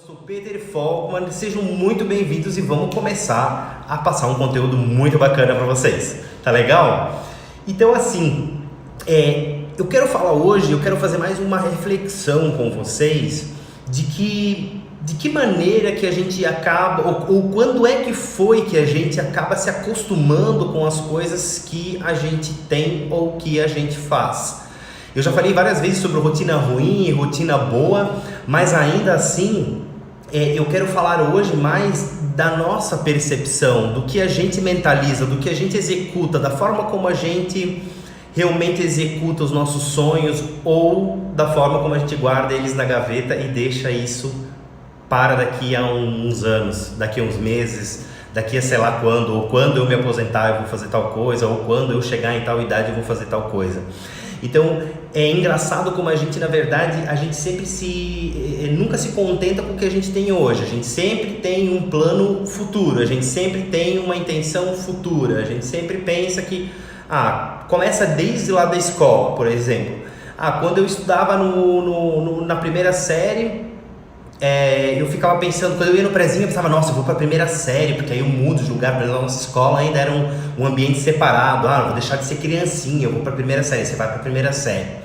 sou Peter Volkmann, sejam muito bem-vindos e vamos começar a passar um conteúdo muito bacana para vocês, tá legal? Então assim, eu quero fazer mais uma reflexão com vocês de que maneira que a gente acaba, ou quando é que foi que a gente acaba se acostumando com as coisas que a gente tem ou que a gente faz. Eu já falei várias vezes sobre rotina ruim e rotina boa, mas ainda assim, eu quero falar hoje mais da nossa percepção, do que a gente mentaliza, do que a gente executa, da forma como a gente realmente executa os nossos sonhos ou da forma como a gente guarda eles na gaveta e deixa isso para daqui a uns anos, daqui a uns meses, daqui a sei lá quando, ou quando eu me aposentar eu vou fazer tal coisa, ou quando eu chegar em tal idade eu vou fazer tal coisa. Então é engraçado como a gente, na verdade, a gente sempre nunca se contenta com o que a gente tem hoje. A gente sempre tem um plano futuro, a gente sempre tem uma intenção futura, a gente sempre pensa que começa desde lá da escola, por exemplo. Quando eu estudava na primeira série, eu ficava pensando, quando eu ia no prezinho, eu pensava, nossa, eu vou para a primeira série, porque aí eu mudo de lugar, na nossa escola ainda era um ambiente separado, vou deixar de ser criancinha, eu vou para a primeira série, você vai para a primeira série.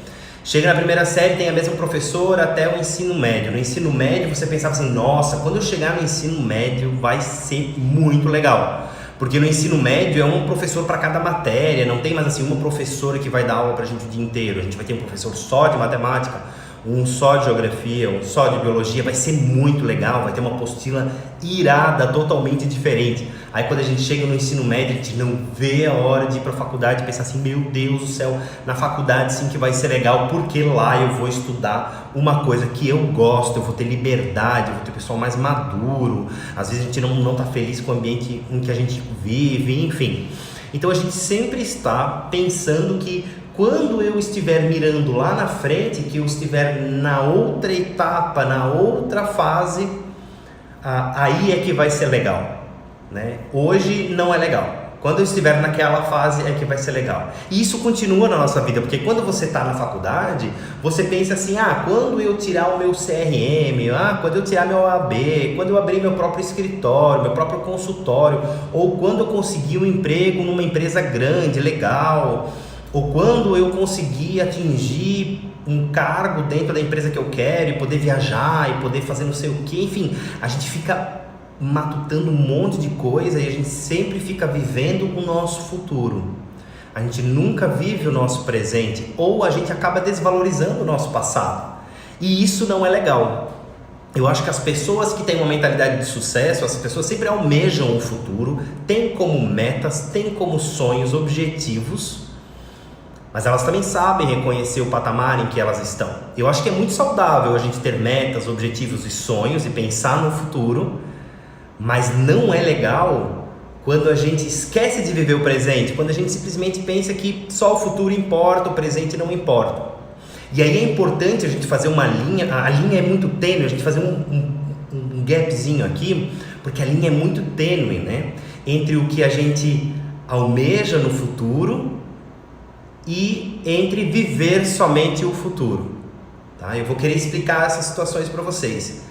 Chega na primeira série, tem a mesma professora até o ensino médio. No ensino médio você pensava assim, nossa, quando eu chegar no ensino médio vai ser muito legal. Porque no ensino médio é um professor para cada matéria, não tem mais assim uma professora que vai dar aula para a gente o dia inteiro. A gente vai ter um professor só de matemática, um só de geografia, um só de biologia, vai ser muito legal, vai ter uma apostila irada, totalmente diferente. Aí quando a gente chega no ensino médio, a gente não vê a hora de ir para a faculdade e pensar assim, meu Deus do céu, na faculdade sim que vai ser legal, porque lá eu vou estudar uma coisa que eu gosto, eu vou ter liberdade, eu vou ter pessoal mais maduro, às vezes a gente não está feliz com o ambiente em que a gente vive, enfim. Então a gente sempre está pensando que quando eu estiver mirando lá na frente, que eu estiver na outra etapa, na outra fase, aí é que vai ser legal, né? Hoje não é legal. Quando eu estiver naquela fase é que vai ser legal. E isso continua na nossa vida, porque quando você está na faculdade, você pensa assim, quando eu tirar o meu CRM, quando eu tirar meu AB, quando eu abrir meu próprio escritório, meu próprio consultório, ou quando eu conseguir um emprego numa empresa grande, legal, ou quando eu conseguir atingir um cargo dentro da empresa que eu quero e poder viajar e poder fazer não sei o que, enfim, a gente fica matutando um monte de coisa e a gente sempre fica vivendo o nosso futuro. A gente nunca vive o nosso presente ou a gente acaba desvalorizando o nosso passado. E isso não é legal. Eu acho que as pessoas que têm uma mentalidade de sucesso, as pessoas sempre almejam o futuro, têm como metas, têm como sonhos, objetivos, mas elas também sabem reconhecer o patamar em que elas estão. Eu acho que é muito saudável a gente ter metas, objetivos e sonhos e pensar no futuro, mas não é legal quando a gente esquece de viver o presente, quando a gente simplesmente pensa que só o futuro importa, o presente não importa. E aí é importante a gente fazer uma linha, a linha é muito tênue, a gente fazer um gapzinho aqui, porque a linha é muito tênue, né? Entre o que a gente almeja no futuro e entre viver somente o futuro, tá? Eu vou querer explicar essas situações para vocês.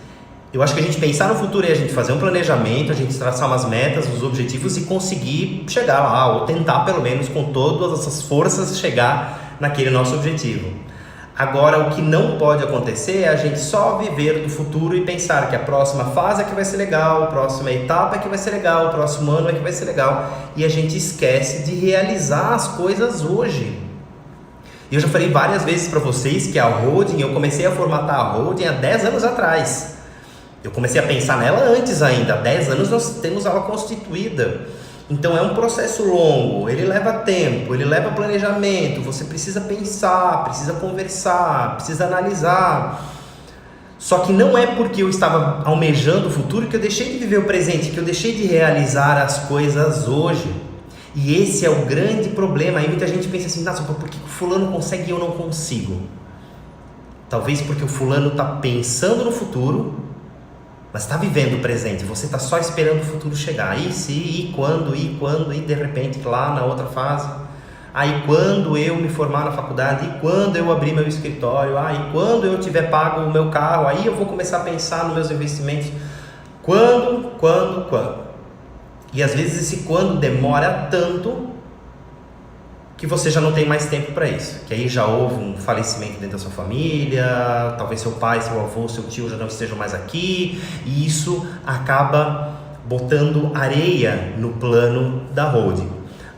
Eu acho que a gente pensar no futuro é a gente fazer um planejamento, a gente traçar umas metas, os objetivos e conseguir chegar lá, ou tentar pelo menos com todas essas forças chegar naquele nosso objetivo. Agora, o que não pode acontecer é a gente só viver do futuro e pensar que a próxima fase é que vai ser legal, a próxima etapa é que vai ser legal, o próximo ano é que vai ser legal, e a gente esquece de realizar as coisas hoje. Eu já falei várias vezes para vocês que a holding, eu comecei a formatar a holding há 10 anos atrás. Eu comecei a pensar nela antes ainda, há 10 anos nós temos ela constituída. Então é um processo longo, ele leva tempo, ele leva planejamento, você precisa pensar, precisa conversar, precisa analisar. Só que não é porque eu estava almejando o futuro que eu deixei de viver o presente, que eu deixei de realizar as coisas hoje. E esse é o grande problema. Aí muita gente pensa assim, nossa, por que o fulano consegue e eu não consigo? Talvez porque o fulano está pensando no futuro, mas está vivendo o presente, você está só esperando o futuro chegar. E se, e quando, e de repente lá na outra fase, Aí quando eu me formar na faculdade, e quando eu abrir meu escritório, e quando eu tiver pago o meu carro, aí eu vou começar a pensar nos meus investimentos. Quando? E às vezes esse quando demora tanto que você já não tem mais tempo para isso. Que aí já houve um falecimento dentro da sua família, talvez seu pai, seu avô, seu tio já não estejam mais aqui, e isso acaba botando areia no plano da holding.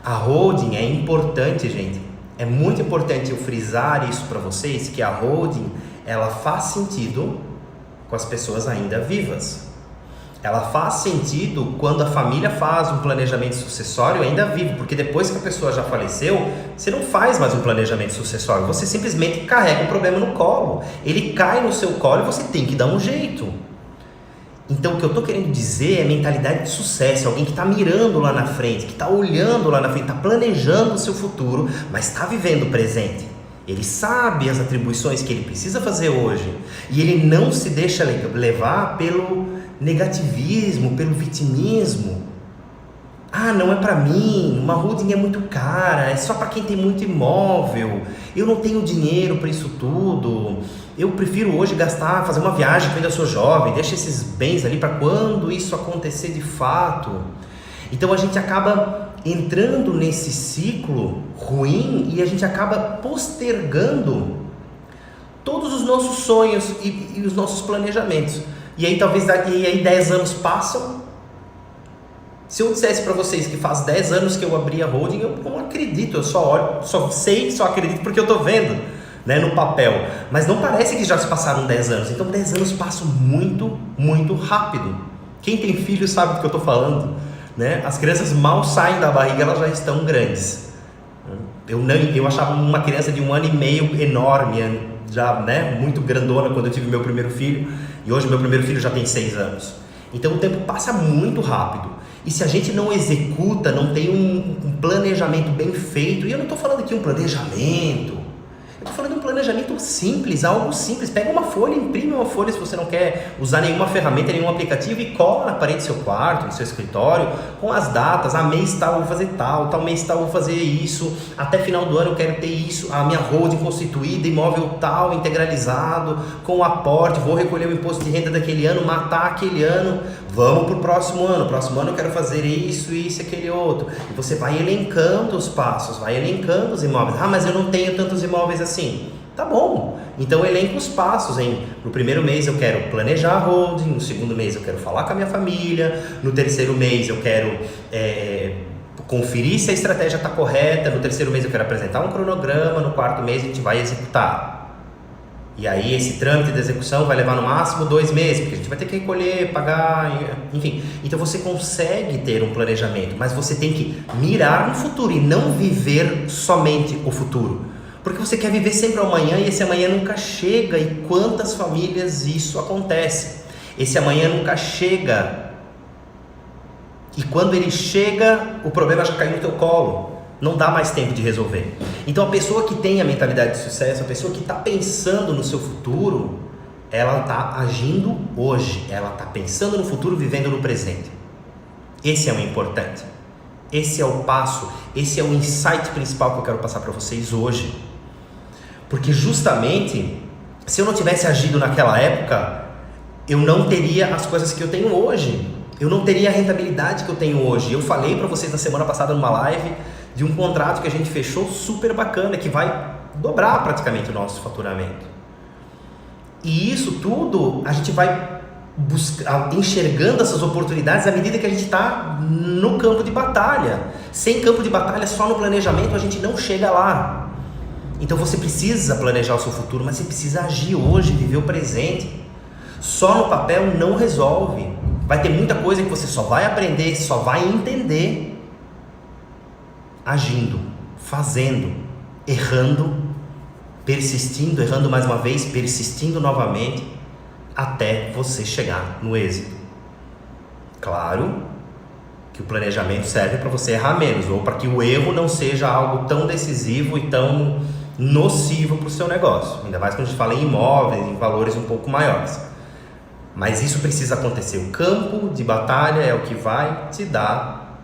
A holding é importante, gente. É muito importante eu frisar isso para vocês, que a holding, ela faz sentido com as pessoas ainda vivas. Ela faz sentido quando a família faz um planejamento sucessório ainda vivo, porque depois que a pessoa já faleceu, você não faz mais um planejamento sucessório, você simplesmente carrega o problema no colo. Ele cai no seu colo e você tem que dar um jeito. Então o que eu estou querendo dizer é mentalidade de sucesso, alguém que está mirando lá na frente, que está olhando lá na frente, está planejando o seu futuro, mas está vivendo o presente. Ele sabe as atribuições que ele precisa fazer hoje e ele não se deixa levar pelo negativismo, pelo vitimismo. Não é para mim, uma holding é muito cara, é só para quem tem muito imóvel, eu não tenho dinheiro para isso tudo, eu prefiro hoje gastar, fazer uma viagem quando eu sou jovem, deixa esses bens ali para quando isso acontecer de fato. Então a gente acaba entrando nesse ciclo ruim e a gente acaba postergando todos os nossos sonhos e os nossos planejamentos. E aí talvez 10 anos passam. Se eu dissesse para vocês que faz 10 anos que eu abri a holding, eu não acredito, eu só olho, só acredito porque eu tô vendo, né, no papel. Mas não parece que já se passaram 10 anos, então 10 anos passam muito, muito rápido. Quem tem filho sabe do que eu tô falando, né? As crianças mal saem da barriga, elas já estão grandes. Eu achava uma criança de 1 ano e meio enorme, já, né, muito grandona quando eu tive meu primeiro filho, e hoje meu primeiro filho já tem 6 anos. Então o tempo passa muito rápido. E se a gente não executa, não tem um planejamento bem feito, e eu não estou falando aqui um planejamento, eu estou falando de um planejamento simples, algo simples. Pega uma folha, imprime uma folha se você não quer usar nenhuma ferramenta, nenhum aplicativo, e cola na parede do seu quarto, no seu escritório, com as datas. Mês tal eu vou fazer tal mês tal eu vou fazer isso, até final do ano eu quero ter isso, a minha holding constituída, imóvel tal, integralizado, com o aporte, vou recolher o imposto de renda daquele ano, matar aquele ano, vamos para o próximo ano eu quero fazer isso e aquele outro. E você vai elencando os passos, vai elencando os imóveis. Mas eu não tenho tantos imóveis assim. Tá bom, então elenca os passos. No primeiro mês eu quero planejar a holding, no segundo mês eu quero falar com a minha família, no terceiro mês eu quero conferir se a estratégia está correta, no terceiro mês eu quero apresentar um cronograma, no quarto mês a gente vai executar. E aí esse trâmite de execução vai levar no máximo 2 meses, porque a gente vai ter que recolher, pagar, enfim. Então você consegue ter um planejamento, mas você tem que mirar no futuro e não viver somente o futuro. Porque você quer viver sempre o amanhã e esse amanhã nunca chega. E quantas famílias isso acontece? Esse amanhã nunca chega. E quando ele chega, o problema já caiu no teu colo. Não dá mais tempo de resolver. Então a pessoa que tem a mentalidade de sucesso, a pessoa que está pensando no seu futuro, ela está agindo hoje, ela está pensando no futuro, vivendo no presente. Esse é o importante. Esse é o passo, esse é o insight principal que eu quero passar para vocês hoje. Porque justamente, se eu não tivesse agido naquela época, eu não teria as coisas que eu tenho hoje. Eu não teria a rentabilidade que eu tenho hoje. Eu falei para vocês na semana passada numa live de um contrato que a gente fechou super bacana, que vai dobrar praticamente o nosso faturamento. E isso tudo a gente vai enxergando essas oportunidades à medida que a gente está no campo de batalha. Sem campo de batalha, só no planejamento a gente não chega lá. Então você precisa planejar o seu futuro, mas você precisa agir hoje, viver o presente. Só no papel não resolve. Vai ter muita coisa que você só vai aprender, só vai entender agindo, fazendo, errando, persistindo, errando mais uma vez, persistindo novamente, até você chegar no êxito. Claro que o planejamento serve para você errar menos, ou para que o erro não seja algo tão decisivo e tão nocivo para o seu negócio, ainda mais quando a gente fala em imóveis, em valores um pouco maiores. Mas isso precisa acontecer. O campo de batalha é o que vai te dar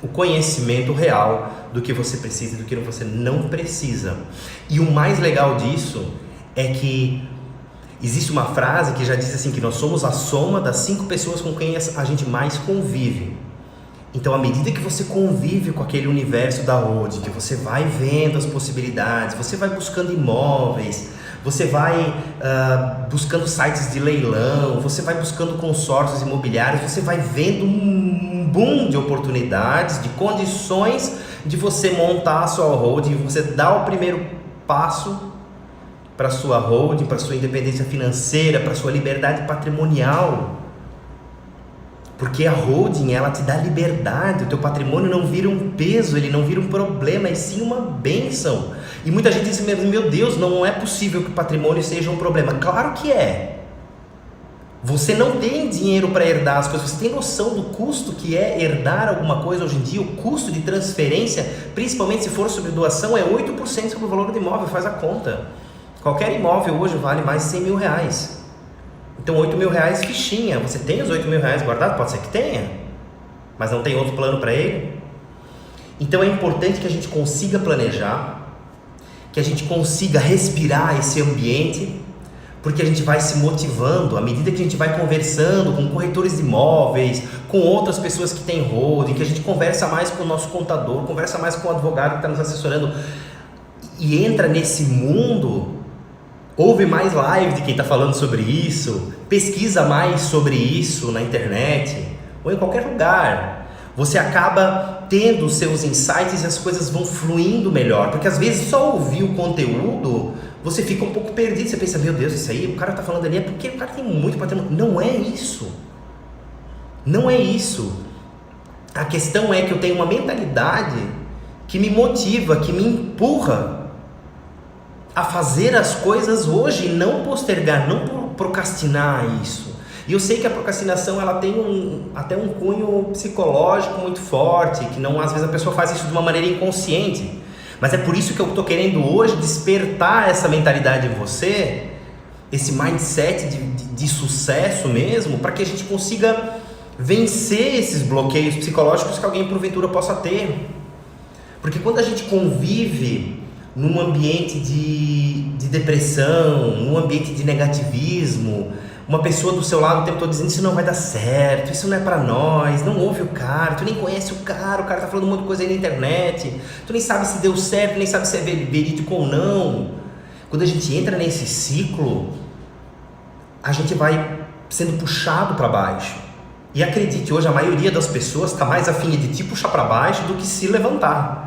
o conhecimento real do que você precisa e do que você não precisa. E o mais legal disso é que existe uma frase que já diz assim, que nós somos a soma das 5 pessoas com quem a gente mais convive. Então, à medida que você convive com aquele universo da holding, que você vai vendo as possibilidades, você vai buscando imóveis, você vai buscando sites de leilão, você vai buscando consórcios imobiliários, você vai vendo um boom de oportunidades, de condições de você montar a sua holding, você dá o primeiro passo para a sua holding, para a sua independência financeira, para a sua liberdade patrimonial. Porque a holding, ela te dá liberdade, o teu patrimônio não vira um peso, ele não vira um problema, e sim uma bênção. E muita gente diz, meu Deus, não é possível que o patrimônio seja um problema. Claro que é. Você não tem dinheiro para herdar as coisas, você tem noção do custo que é herdar alguma coisa hoje em dia? O custo de transferência, principalmente se for sobre doação, é 8% sobre o valor do imóvel, faz a conta. Qualquer imóvel hoje vale mais de 100 mil reais. Então 8 mil reais fichinha, você tem os 8 mil reais guardados? Pode ser que tenha, mas não tem outro plano para ele. Então é importante que a gente consiga planejar, que a gente consiga respirar esse ambiente, porque a gente vai se motivando à medida que a gente vai conversando com corretores de imóveis, com outras pessoas que têm holding, que a gente conversa mais com o nosso contador, conversa mais com o advogado que está nos assessorando e entra nesse mundo. Ouve mais live de quem está falando sobre isso, pesquisa mais sobre isso na internet ou em qualquer lugar. Você acaba tendo os seus insights e as coisas vão fluindo melhor, porque às vezes só ouvir o conteúdo você fica um pouco perdido, você pensa, meu Deus, isso aí, o cara está falando ali é porque o cara tem muito patrimônio. Não é isso. Não é isso. A questão é que eu tenho uma mentalidade que me motiva, que me empurra a fazer as coisas hoje, não postergar, não procrastinar isso. E eu sei que a procrastinação ela tem até um cunho psicológico muito forte, que não, às vezes a pessoa faz isso de uma maneira inconsciente. Mas é por isso que eu estou querendo hoje despertar essa mentalidade em você, esse mindset de sucesso mesmo, para que a gente consiga vencer esses bloqueios psicológicos que alguém porventura possa ter. Porque quando a gente convive num ambiente de depressão, num ambiente de negativismo, uma pessoa do seu lado o tempo todo dizendo isso não vai dar certo, isso não é pra nós, não ouve o cara, tu nem conhece o cara tá falando um monte de coisa aí na internet, tu nem sabe se deu certo, nem sabe se é verídico ou não. Quando a gente entra nesse ciclo, a gente vai sendo puxado para baixo. E acredite, hoje a maioria das pessoas está mais afim de te puxar para baixo do que se levantar.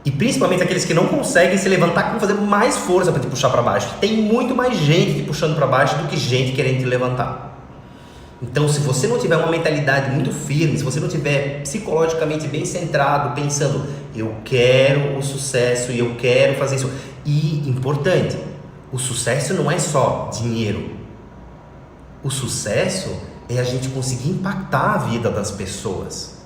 E principalmente aqueles que não conseguem se levantar, que vão fazer mais força para te puxar para baixo. Tem muito mais gente te puxando para baixo do que gente querendo te levantar. Então, se você não tiver uma mentalidade muito firme, se você não tiver psicologicamente bem centrado, pensando, eu quero o sucesso e eu quero fazer isso. E, importante, o sucesso não é só dinheiro. O sucesso é a gente conseguir impactar a vida das pessoas.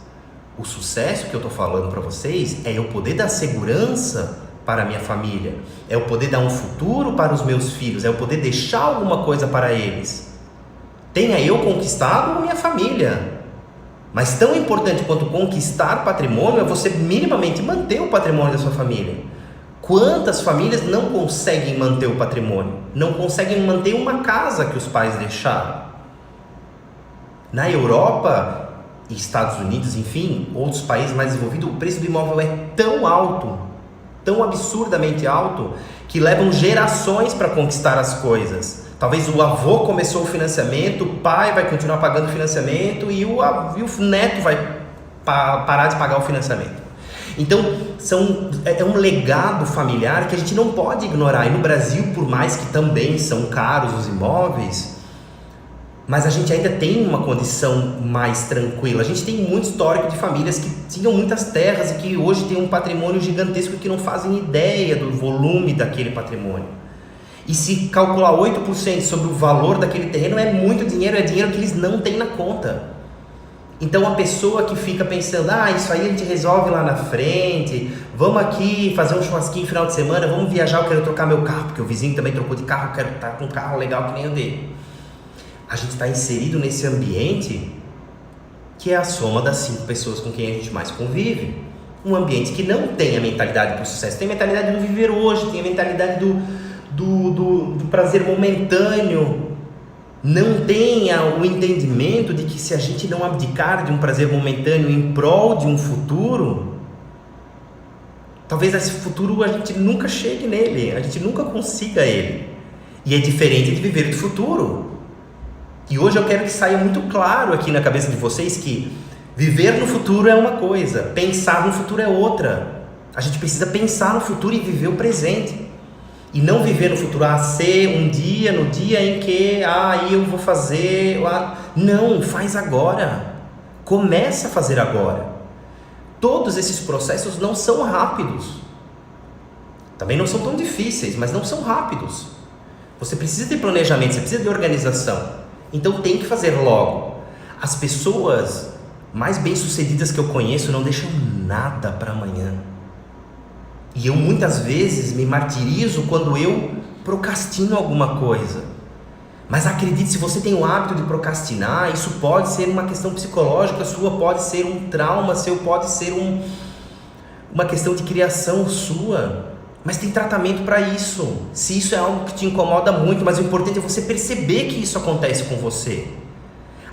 O sucesso que eu estou falando para vocês é eu poder dar segurança para a minha família, é eu poder dar um futuro para os meus filhos, é eu poder deixar alguma coisa para eles. Tenha eu conquistado a minha família, mas tão importante quanto conquistar patrimônio é você minimamente manter o patrimônio da sua família. Quantas famílias não conseguem manter o patrimônio? Não conseguem manter uma casa que os pais deixaram? Na Europa e Estados Unidos, enfim, outros países mais desenvolvidos, o preço do imóvel é tão alto, tão absurdamente alto, que levam gerações para conquistar as coisas. Talvez o avô começou o financiamento, o pai vai continuar pagando o financiamento e o neto vai parar de pagar o financiamento. Então, é um legado familiar que a gente não pode ignorar. E no Brasil, por mais que também são caros os imóveis, mas a gente ainda tem uma condição mais tranquila. A gente tem muito histórico de famílias que tinham muitas terras e que hoje têm um patrimônio gigantesco que não fazem ideia do volume daquele patrimônio. E se calcular 8% sobre o valor daquele terreno é muito dinheiro, é dinheiro que eles não têm na conta. Então a pessoa que fica pensando, isso aí a gente resolve lá na frente, vamos aqui fazer um churrasquinho no final de semana, vamos viajar, eu quero trocar meu carro, porque o vizinho também trocou de carro, eu quero estar com um carro legal que nem o dele. A gente está inserido nesse ambiente que é a soma das 5 pessoas com quem a gente mais convive. Um ambiente que não tem a mentalidade para o sucesso, tem a mentalidade do viver hoje, tem a mentalidade do prazer momentâneo, não tenha o entendimento de que se a gente não abdicar de um prazer momentâneo em prol de um futuro, talvez esse futuro a gente nunca chegue nele, a gente nunca consiga ele. E é diferente de viver do futuro. E hoje eu quero que saia muito claro aqui na cabeça de vocês que viver no futuro é uma coisa, pensar no futuro é outra. A gente precisa pensar no futuro e viver o presente. E não viver no futuro, ser um dia, no dia em que, eu vou fazer... Não, faz agora. Começa a fazer agora. Todos esses processos não são rápidos. Também não são tão difíceis, mas não são rápidos. Você precisa de planejamento, você precisa de organização. Então tem que fazer logo. As pessoas mais bem-sucedidas que eu conheço não deixam nada para amanhã. E eu muitas vezes me martirizo quando eu procrastino alguma coisa. Mas acredite, se você tem o hábito de procrastinar, isso pode ser uma questão psicológica sua, pode ser um trauma seu, pode ser uma questão de criação sua. Mas tem tratamento para isso. Se isso é algo que te incomoda muito, mas o importante é você perceber que isso acontece com você.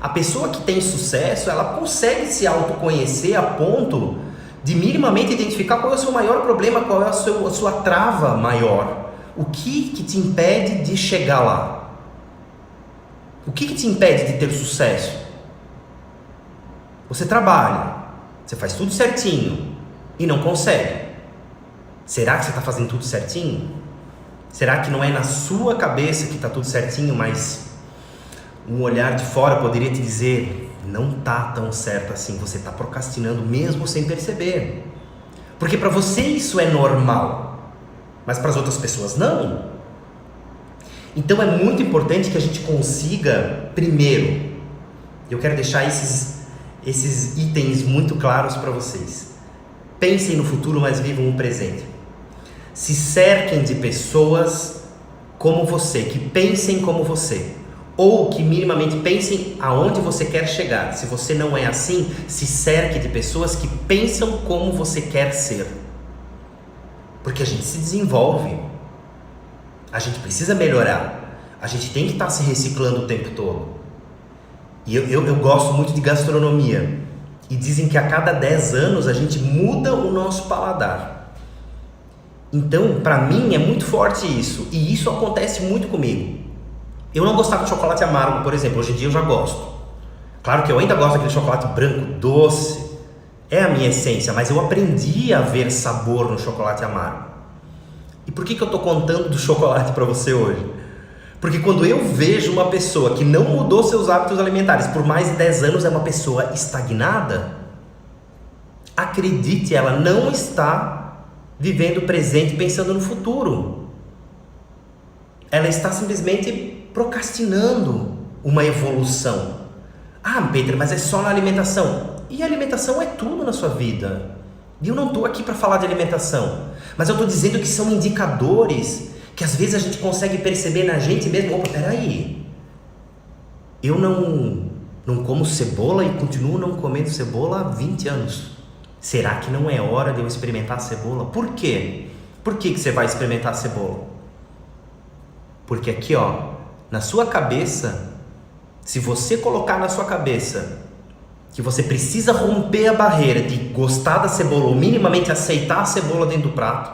A pessoa que tem sucesso, ela consegue se autoconhecer a ponto de minimamente identificar qual é o seu maior problema, qual é a sua trava maior. O que te impede de chegar lá? O que te impede de ter sucesso? Você trabalha, você faz tudo certinho e não consegue. Será que você está fazendo tudo certinho? Será que não é na sua cabeça que está tudo certinho, mas um olhar de fora poderia te dizer... Não tá tão certo assim, você está procrastinando mesmo sem perceber. Porque para você isso é normal, mas para as outras pessoas não. Então é muito importante que a gente consiga, primeiro, eu quero deixar esses itens muito claros para vocês. Pensem no futuro, mas vivam o presente. Se cerquem de pessoas como você, que pensem como você. Ou que minimamente pensem aonde você quer chegar. Se você não é assim, se cerque de pessoas que pensam como você quer ser. Porque a gente se desenvolve. A gente precisa melhorar. A gente tem que estar se reciclando o tempo todo. E eu gosto muito de gastronomia. E dizem que a cada 10 anos a gente muda o nosso paladar. Então, para mim é muito forte isso. E isso acontece muito comigo. Eu não gostava de chocolate amargo, por exemplo. Hoje em dia eu já gosto. Claro que eu ainda gosto daquele chocolate branco, doce. É a minha essência, mas eu aprendi a ver sabor no chocolate amargo. E por que eu estou contando do chocolate para você hoje? Porque quando eu vejo uma pessoa que não mudou seus hábitos alimentares por mais de 10 anos, é uma pessoa estagnada, acredite, ela não está vivendo o presente pensando no futuro. Ela está simplesmente procrastinando uma evolução. Peter, mas é só na alimentação. E a alimentação é tudo na sua vida. E eu não estou aqui para falar de alimentação, mas eu estou dizendo que são indicadores que às vezes a gente consegue perceber na gente mesmo. Opa, peraí, eu não como cebola e continuo não comendo cebola há 20 anos. Será que não é hora de eu experimentar a cebola? Por quê? Por que você vai experimentar a cebola? Porque aqui, na sua cabeça, se você colocar na sua cabeça que você precisa romper a barreira de gostar da cebola ou minimamente aceitar a cebola dentro do prato,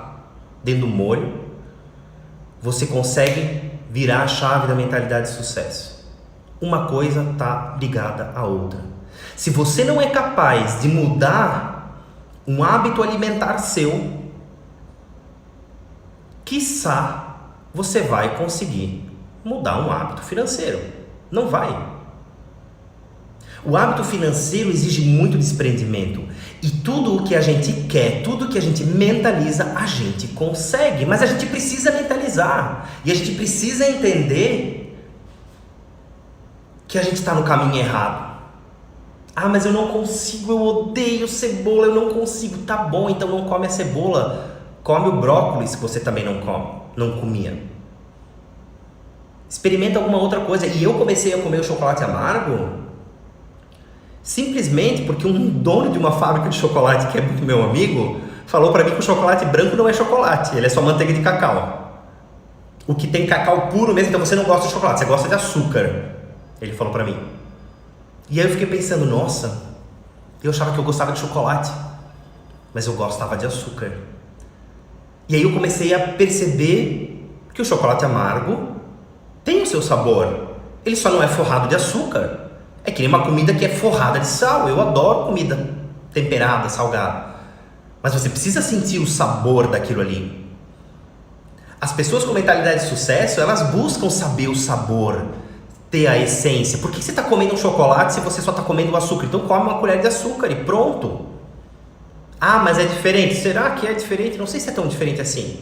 dentro do molho, você consegue virar a chave da mentalidade de sucesso. Uma coisa está ligada à outra. Se você não é capaz de mudar um hábito alimentar seu, quiçá você vai conseguir mudar um hábito financeiro. Não vai. O hábito financeiro exige muito desprendimento. E tudo o que a gente quer, tudo o que a gente mentaliza, a gente consegue. Mas a gente precisa mentalizar. E a gente precisa entender que a gente está no caminho errado. Mas eu não consigo, eu odeio cebola, eu não consigo. Tá bom, então não come a cebola. Come o brócolis que você também não comia. Experimenta alguma outra coisa. E eu comecei a comer o chocolate amargo Simplesmente porque um dono de uma fábrica de chocolate, que é muito meu amigo, falou para mim que o chocolate branco não é chocolate, ele é só manteiga de cacau. O que tem cacau puro mesmo, então você não gosta de chocolate, você gosta de açúcar. Ele falou para mim. E aí eu fiquei pensando, nossa, eu achava que eu gostava de chocolate, mas eu gostava de açúcar. E aí eu comecei a perceber que o chocolate amargo tem o seu sabor. Ele só não é forrado de açúcar. É que nem uma comida que é forrada de sal. Eu adoro comida temperada, salgada. Mas você precisa sentir o sabor daquilo ali. As pessoas com mentalidade de sucesso, elas buscam saber o sabor, ter a essência. Por que você está comendo um chocolate se você só está comendo o açúcar? Então come uma colher de açúcar e pronto. Ah, mas é diferente. Será que é diferente? Não sei se é tão diferente assim.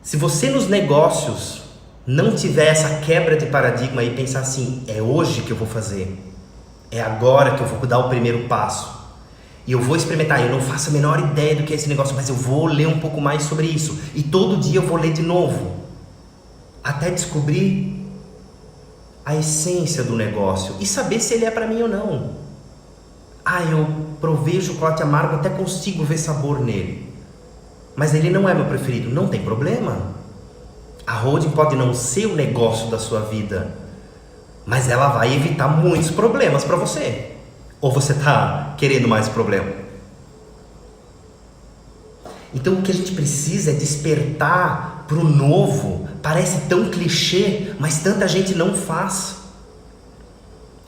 Se você nos negócios não tiver essa quebra de paradigma e pensar assim, é hoje que eu vou fazer, é agora que eu vou dar o primeiro passo, e eu vou experimentar, eu não faço a menor ideia do que é esse negócio, mas eu vou ler um pouco mais sobre isso, e todo dia eu vou ler de novo, até descobrir a essência do negócio, e saber se ele é para mim ou não. Ah, eu provei o chocolate amargo, até consigo ver sabor nele, mas ele não é meu preferido, não tem problema. A holding pode não ser o negócio da sua vida, mas ela vai evitar muitos problemas para você. Ou você está querendo mais problema? Então o que a gente precisa é despertar para o novo. Parece tão clichê, mas tanta gente não faz.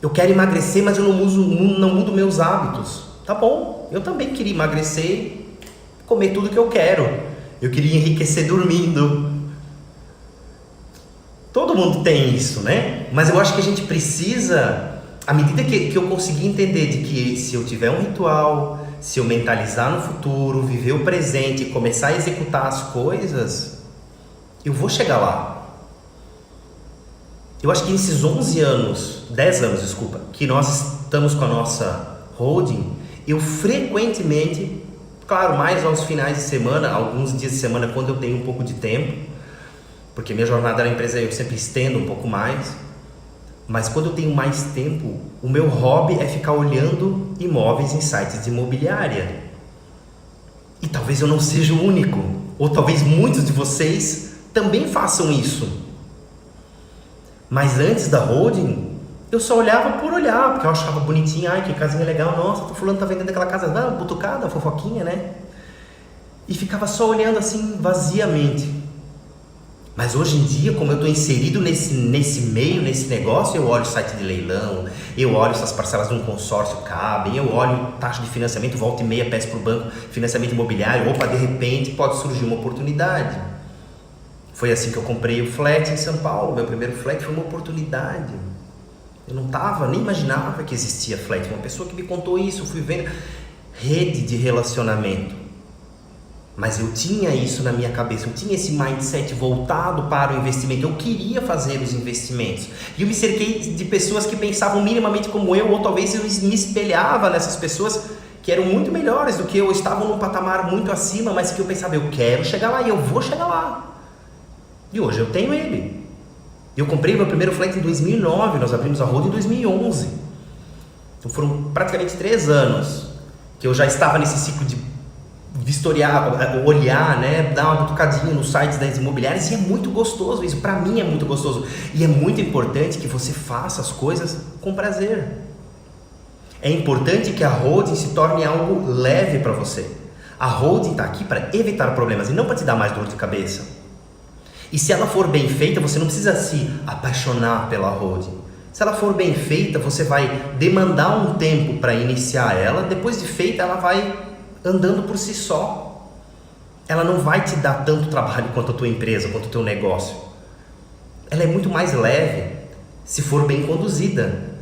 Eu quero emagrecer, mas eu não mudo meus hábitos. Tá bom, eu também queria emagrecer e comer tudo que eu quero. Eu queria enriquecer dormindo. Todo mundo tem isso, né? Mas eu acho que a gente precisa, à medida que eu conseguir entender de que se eu tiver um ritual, se eu mentalizar no futuro, viver o presente e começar a executar as coisas, eu vou chegar lá. Eu acho que nesses 10 anos, desculpa, que nós estamos com a nossa holding, eu frequentemente, claro, mais aos finais de semana, alguns dias de semana quando eu tenho um pouco de tempo, porque minha jornada na empresa eu sempre estendo um pouco mais, mas quando eu tenho mais tempo, o meu hobby é ficar olhando imóveis em sites de imobiliária. E talvez eu não seja o único, ou talvez muitos de vocês também façam isso. Mas antes da holding, eu só olhava por olhar, porque eu achava bonitinho, ai que casinha legal, nossa, o fulano tá vendendo aquela casa, butucada, fofoquinha, né? E ficava só olhando assim vaziamente. Mas hoje em dia, como eu estou inserido nesse meio, nesse negócio, eu olho o site de leilão, eu olho se as parcelas de um consórcio cabem, eu olho taxa de financiamento, volta e meia, peço para o banco, financiamento imobiliário, opa, de repente pode surgir uma oportunidade. Foi assim que eu comprei o flat em São Paulo, meu primeiro flat foi uma oportunidade. Eu não nem imaginava que existia flat, uma pessoa que me contou isso, eu fui vendo rede de relacionamento. Mas eu tinha isso na minha cabeça, eu tinha esse mindset voltado para o investimento, eu queria fazer os investimentos. E eu me cerquei de pessoas que pensavam minimamente como eu, ou talvez eu me espelhava nessas pessoas que eram muito melhores do que eu, estavam num patamar muito acima, mas que eu pensava, eu quero chegar lá e eu vou chegar lá. E hoje eu tenho ele. Eu comprei meu primeiro flat em 2009, nós abrimos a holding em 2011. Então foram praticamente 3 anos que eu já estava nesse ciclo de vistoriar, olhar, né, dar uma butucadinha nos sites das imobiliárias, e é muito gostoso isso, para mim é muito gostoso, e é muito importante que você faça as coisas com prazer. É importante que a holding se torne algo leve para você. A holding está aqui para evitar problemas e não para te dar mais dor de cabeça. E se ela for bem feita, você não precisa se apaixonar pela holding. Se ela for bem feita, você vai demandar um tempo para iniciar ela, depois de feita ela vai andando por si só. Ela não vai te dar tanto trabalho quanto a tua empresa, quanto o teu negócio. Ela é muito mais leve se for bem conduzida.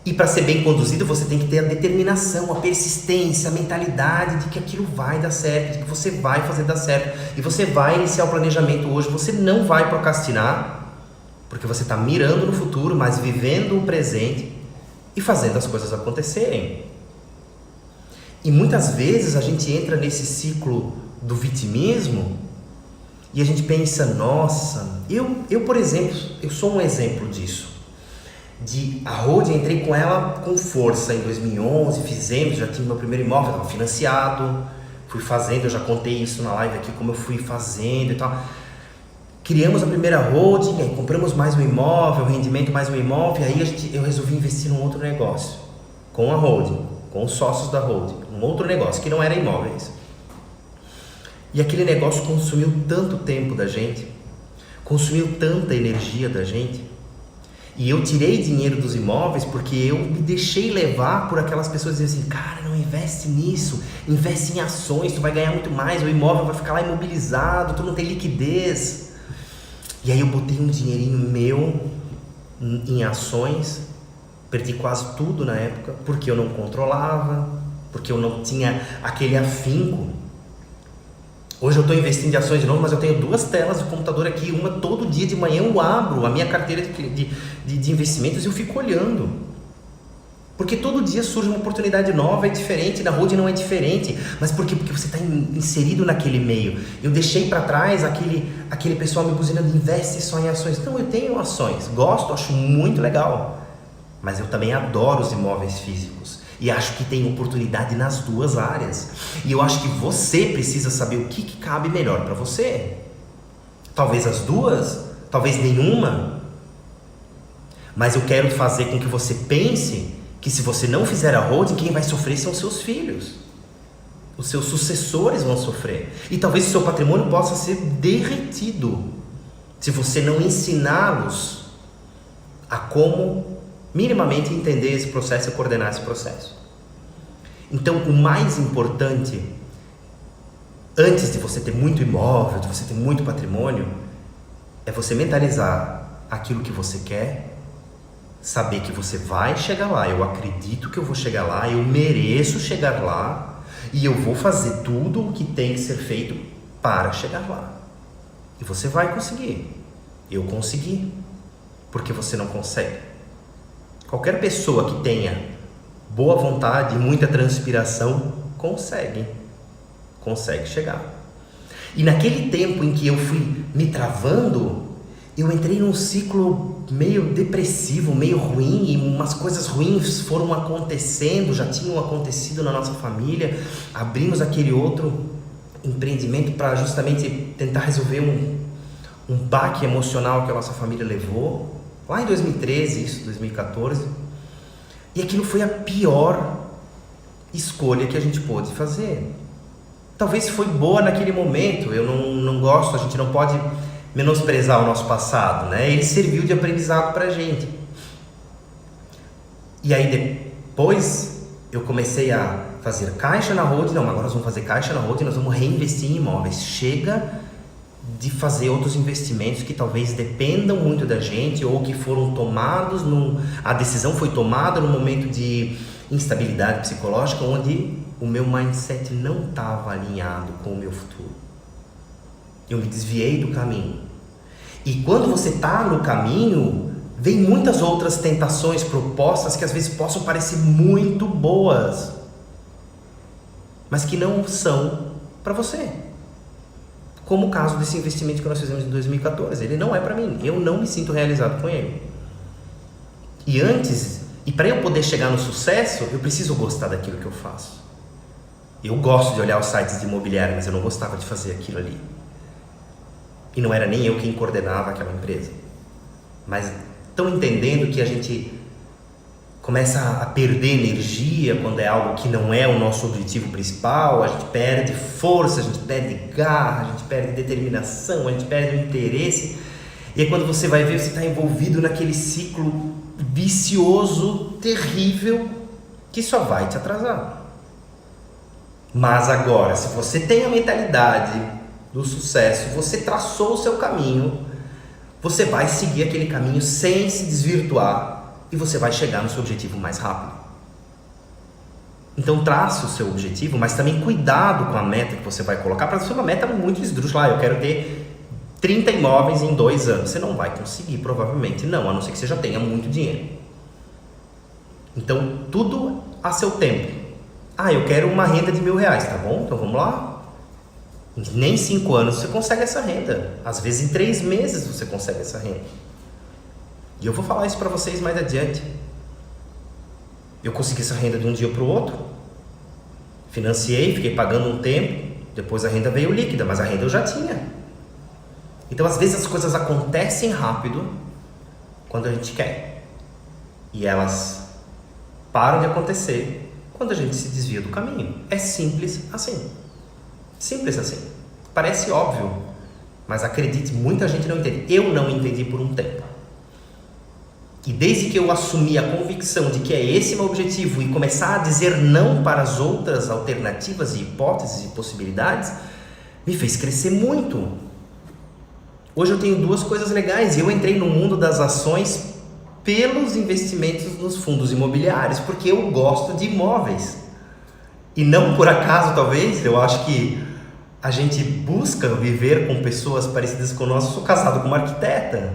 E para ser bem conduzida, você tem que ter a determinação, a persistência, a mentalidade de que aquilo vai dar certo, de que você vai fazer dar certo. E você vai iniciar o planejamento hoje, você não vai procrastinar, porque você está mirando no futuro, mas vivendo o presente e fazendo as coisas acontecerem. E muitas vezes a gente entra nesse ciclo do vitimismo e a gente pensa, nossa, eu por exemplo, eu sou um exemplo disso. A holding, entrei com ela com força em 2011, fizemos, já tinha meu primeiro imóvel, estava financiado, fui fazendo, eu já contei isso na live aqui, como eu fui fazendo e tal. Criamos a primeira holding, aí compramos mais um imóvel, rendimento mais um imóvel, e aí eu resolvi investir num outro negócio, com a holding, com os sócios da holding, um outro negócio que não era imóveis. E aquele negócio consumiu tanto tempo da gente, consumiu tanta energia da gente, e eu tirei dinheiro dos imóveis porque eu me deixei levar por aquelas pessoas dizendo assim, cara, não investe nisso, investe em ações, tu vai ganhar muito mais, o imóvel vai ficar lá imobilizado, tu não tem liquidez. E aí eu botei um dinheirinho meu em ações, perdi quase tudo na época, porque eu não controlava, porque eu não tinha aquele afinco. Hoje eu estou investindo em ações de novo, mas eu tenho 2 telas do computador aqui, uma todo dia de manhã eu abro a minha carteira de investimentos e eu fico olhando. Porque todo dia surge uma oportunidade nova, é diferente, na holding não é diferente. Mas por quê? Porque você está inserido naquele meio. Eu deixei para trás aquele pessoal me buzinando, investe só em ações. Não, eu tenho ações, gosto, acho muito legal. Mas eu também adoro os imóveis físicos. E acho que tem oportunidade nas 2 áreas. E eu acho que você precisa saber o que cabe melhor para você. Talvez as 2, talvez nenhuma. Mas eu quero fazer com que você pense que se você não fizer a holding, quem vai sofrer são os seus filhos. Os seus sucessores vão sofrer. E talvez o seu patrimônio possa ser derretido se você não ensiná-los a como minimamente entender esse processo e coordenar esse processo. Então, o mais importante, antes de você ter muito imóvel, de você ter muito patrimônio, é você mentalizar aquilo que você quer, saber que você vai chegar lá. Eu acredito que eu vou chegar lá, eu mereço chegar lá e eu vou fazer tudo o que tem que ser feito para chegar lá. E você vai conseguir. Eu consegui. Porque você não consegue? Qualquer pessoa que tenha boa vontade e muita transpiração consegue chegar. E naquele tempo em que eu fui me travando, eu entrei num ciclo meio depressivo, meio ruim, e umas coisas ruins foram acontecendo, já tinham acontecido na nossa família. Abrimos aquele outro empreendimento para justamente tentar resolver um baque emocional que a nossa família levou. Lá em 2013, 2014, e aquilo foi a pior escolha que a gente pôde fazer. Talvez foi boa naquele momento, eu não gosto, a gente não pode menosprezar o nosso passado, né? Ele serviu de aprendizado pra gente. E aí depois eu comecei a fazer caixa na holding, não, agora nós vamos fazer caixa na holding, nós vamos reinvestir em imóveis. Chega de fazer outros investimentos que talvez dependam muito da gente ou que foram tomados, a decisão foi tomada num momento de instabilidade psicológica onde o meu mindset não estava alinhado com o meu futuro. Eu me desviei do caminho. E quando você está no caminho, vem muitas outras tentações, propostas que às vezes possam parecer muito boas, mas que não são para você. Como o caso desse investimento que nós fizemos em 2014. Ele não é para mim, eu não me sinto realizado com ele. E para eu poder chegar no sucesso, eu preciso gostar daquilo que eu faço. Eu gosto de olhar os sites de imobiliário, mas eu não gostava de fazer aquilo ali. E não era nem eu quem coordenava aquela empresa. Mas estão entendendo que a gente começa a perder energia quando é algo que não é o nosso objetivo principal, a gente perde força, a gente perde garra, a gente perde determinação, a gente perde o interesse. E aí quando você vai ver, você está envolvido naquele ciclo vicioso, terrível, que só vai te atrasar. Mas agora, se você tem a mentalidade do sucesso, você traçou o seu caminho, você vai seguir aquele caminho sem se desvirtuar e você vai chegar no seu objetivo mais rápido. Então traça o seu objetivo, mas também cuidado com a meta que você vai colocar, para ser uma meta muito esdrúxula. Eu quero ter 30 imóveis em 2 anos. Você não vai conseguir, provavelmente não, a não ser que você já tenha muito dinheiro. Então tudo a seu tempo. Eu quero uma renda de R$1.000, tá bom? Então vamos lá. Nem em 5 anos você consegue essa renda. Às vezes em 3 meses você consegue essa renda. E eu vou falar isso para vocês mais adiante. Eu consegui essa renda de um dia para o outro, financiei, fiquei pagando um tempo, depois a renda veio líquida, mas a renda eu já tinha. Então às vezes as coisas acontecem rápido quando a gente quer, e elas param de acontecer quando a gente se desvia do caminho. É simples assim. Simples assim. Parece óbvio, mas acredite, muita gente não entende. Eu não entendi por um tempo. E desde que eu assumi a convicção de que é esse meu objetivo e começar a dizer não para as outras alternativas e hipóteses e possibilidades, me fez crescer muito. Hoje eu tenho duas coisas legais. Eu entrei no mundo das ações pelos investimentos nos fundos imobiliários, porque eu gosto de imóveis. E não por acaso, talvez, eu acho que a gente busca viver com pessoas parecidas com nós. Eu sou casado com uma arquiteta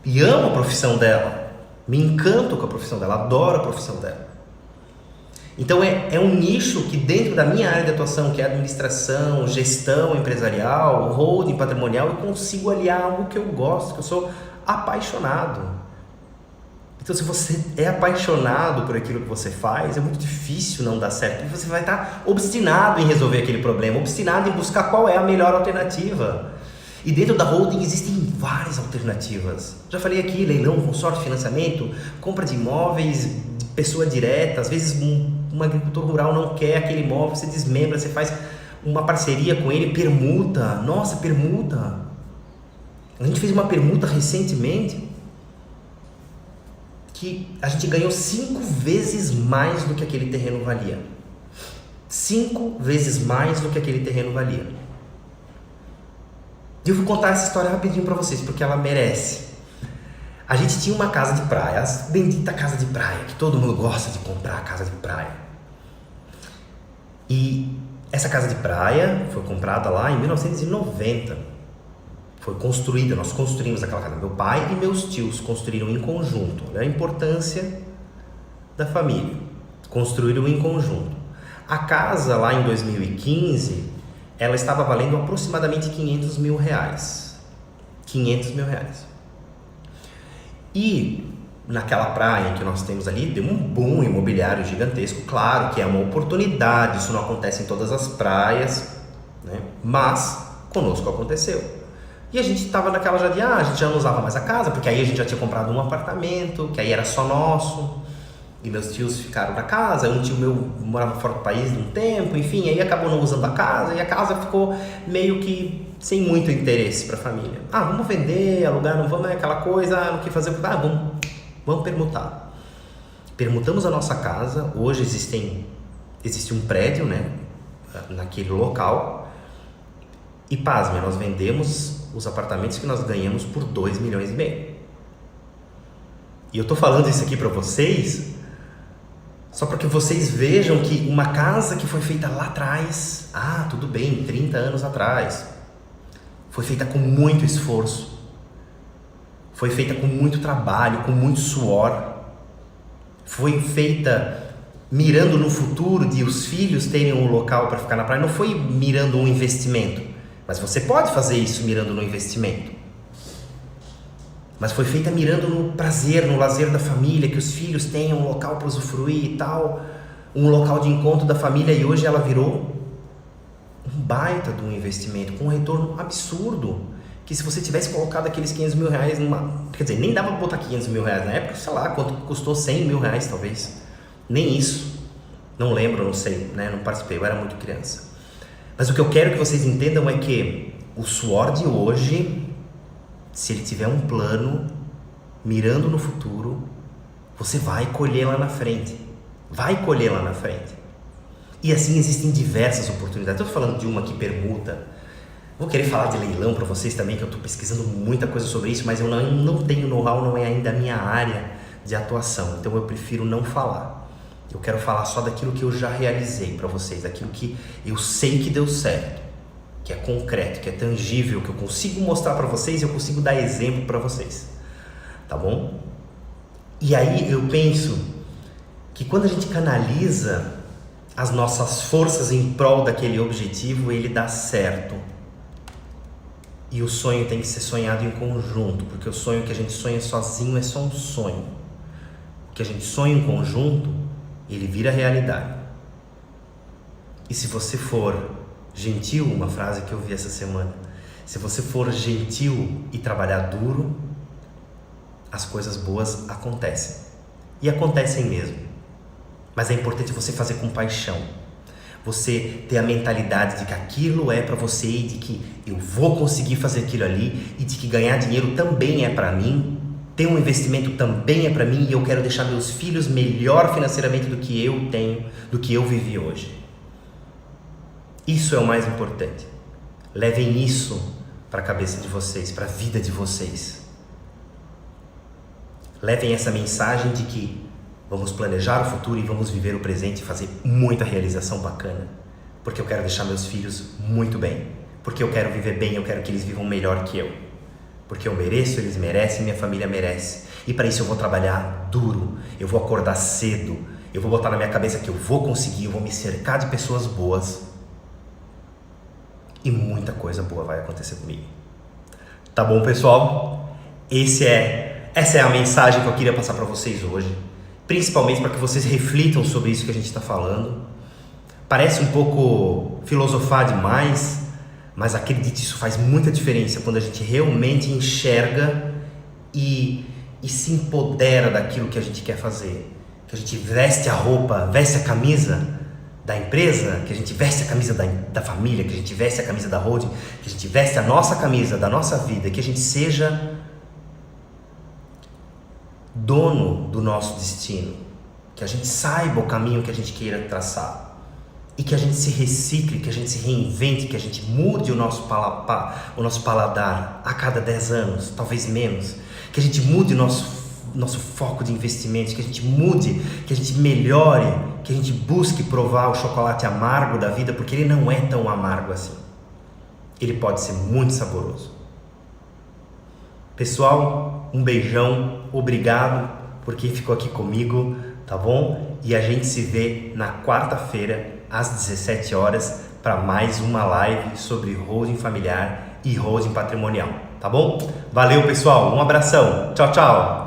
e amo a profissão dela. Me encanto com a profissão dela, adoro a profissão dela. Então é um nicho que dentro da minha área de atuação, que é administração, gestão empresarial, holding patrimonial, eu consigo aliar algo que eu gosto, que eu sou apaixonado. Então se você é apaixonado por aquilo que você faz, é muito difícil não dar certo, porque você vai estar obstinado em resolver aquele problema, obstinado em buscar qual é a melhor alternativa. E dentro da holding existem várias alternativas. Já falei aqui, leilão, consórcio, financiamento, compra de imóveis, pessoa direta. Às vezes um agricultor rural não quer aquele imóvel, você desmembra, você faz uma parceria com ele, permuta. Nossa, permuta! A gente fez uma permuta recentemente que a gente ganhou 5 vezes mais do que aquele terreno valia. 5 vezes mais do que aquele terreno valia. E eu vou contar essa história rapidinho para vocês, porque ela merece. A gente tinha uma casa de praia, a bendita casa de praia, que todo mundo gosta de comprar casa de praia. E essa casa de praia foi comprada lá em 1990. Foi construída, nós construímos aquela casa. Meu pai e meus tios construíram em conjunto. Olha a importância da família. Construíram em conjunto. A casa lá em 2015... ela estava valendo aproximadamente 500 mil reais. 500 mil reais. E naquela praia que nós temos ali, deu um boom imobiliário gigantesco. Claro que é uma oportunidade, isso não acontece em todas as praias, né? Mas conosco aconteceu. E a gente estava naquela já de, a gente já não usava mais a casa, porque aí a gente já tinha comprado um apartamento, que aí era só nosso. E meus tios ficaram na casa, um tio meu morava fora do país de um tempo, enfim, aí acabou não usando a casa, e a casa ficou meio que sem muito interesse para a família. Vamos vender, alugar, não vamos, é aquela coisa, não quer fazer, vamos permutar. Permutamos a nossa casa, hoje existe um prédio, né, naquele local, e pasme, nós vendemos os apartamentos que nós ganhamos por 2,5 milhões. E eu tô falando isso aqui para vocês só para que vocês vejam que uma casa que foi feita lá atrás, tudo bem, 30 anos atrás, foi feita com muito esforço, foi feita com muito trabalho, com muito suor, foi feita mirando no futuro de os filhos terem um local para ficar na praia, não foi mirando um investimento, mas você pode fazer isso mirando no investimento. Mas foi feita mirando no prazer, no lazer da família, que os filhos tenham um local para usufruir e tal, um local de encontro da família, e hoje ela virou um baita de um investimento, com um retorno absurdo, que se você tivesse colocado aqueles 500 mil reais quer dizer, nem dava para botar 500 mil reais na época, sei lá, quanto custou, 100 mil reais talvez, nem isso, não lembro, não sei, né? Não participei, eu era muito criança. Mas o que eu quero que vocês entendam é que o suor de hoje, se ele tiver um plano, mirando no futuro, você vai colher lá na frente. Vai colher lá na frente. E assim existem diversas oportunidades. Estou falando de uma que permuta. Vou querer falar de leilão para vocês também, que eu estou pesquisando muita coisa sobre isso, mas eu não tenho know-how, não é ainda a minha área de atuação. Então eu prefiro não falar. Eu quero falar só daquilo que eu já realizei para vocês, daquilo que eu sei que deu certo, que é concreto, que é tangível, que eu consigo mostrar para vocês e eu consigo dar exemplo para vocês, tá bom? E aí eu penso que quando a gente canaliza as nossas forças em prol daquele objetivo, ele dá certo. E o sonho tem que ser sonhado em conjunto, porque o sonho que a gente sonha sozinho é só um sonho. O que a gente sonha em conjunto, ele vira realidade. E se você for gentil, uma frase que eu vi essa semana, se você for gentil e trabalhar duro, as coisas boas acontecem. E acontecem mesmo. Mas é importante você fazer com paixão. Você ter a mentalidade de que aquilo é para você e de que eu vou conseguir fazer aquilo ali e de que ganhar dinheiro também é para mim, ter um investimento também é para mim e eu quero deixar meus filhos melhor financeiramente do que eu tenho, do que eu vivi hoje. Isso é o mais importante. Levem isso para a cabeça de vocês, para a vida de vocês. Levem essa mensagem de que vamos planejar o futuro e vamos viver o presente e fazer muita realização bacana. Porque eu quero deixar meus filhos muito bem. Porque eu quero viver bem, eu quero que eles vivam melhor que eu. Porque eu mereço, eles merecem, minha família merece. E para isso eu vou trabalhar duro, eu vou acordar cedo, eu vou botar na minha cabeça que eu vou conseguir, eu vou me cercar de pessoas boas. E muita coisa boa vai acontecer comigo. Tá bom, pessoal? Essa é a mensagem que eu queria passar para vocês hoje. Principalmente para que vocês reflitam sobre isso que a gente está falando. Parece um pouco filosofar demais, mas acredite, isso faz muita diferença quando a gente realmente enxerga e se empodera daquilo que a gente quer fazer. Que a gente veste a roupa, veste a camisa da empresa, que a gente veste a camisa da família, que a gente veste a camisa da holding, que a gente veste a nossa camisa da nossa vida, que a gente seja dono do nosso destino, que a gente saiba o caminho que a gente queira traçar e que a gente se recicle, que a gente se reinvente, que a gente mude o nosso paladar a cada 10 anos, talvez menos, que a gente mude o nosso foco de investimentos, que a gente mude, que a gente melhore, que a gente busque provar o chocolate amargo da vida, porque ele não é tão amargo assim. Ele pode ser muito saboroso. Pessoal, um beijão, obrigado por quem ficou aqui comigo, tá bom? E a gente se vê na quarta-feira, às 17 horas, para mais uma live sobre holding familiar e holding patrimonial, tá bom? Valeu, pessoal, um abração, tchau, tchau!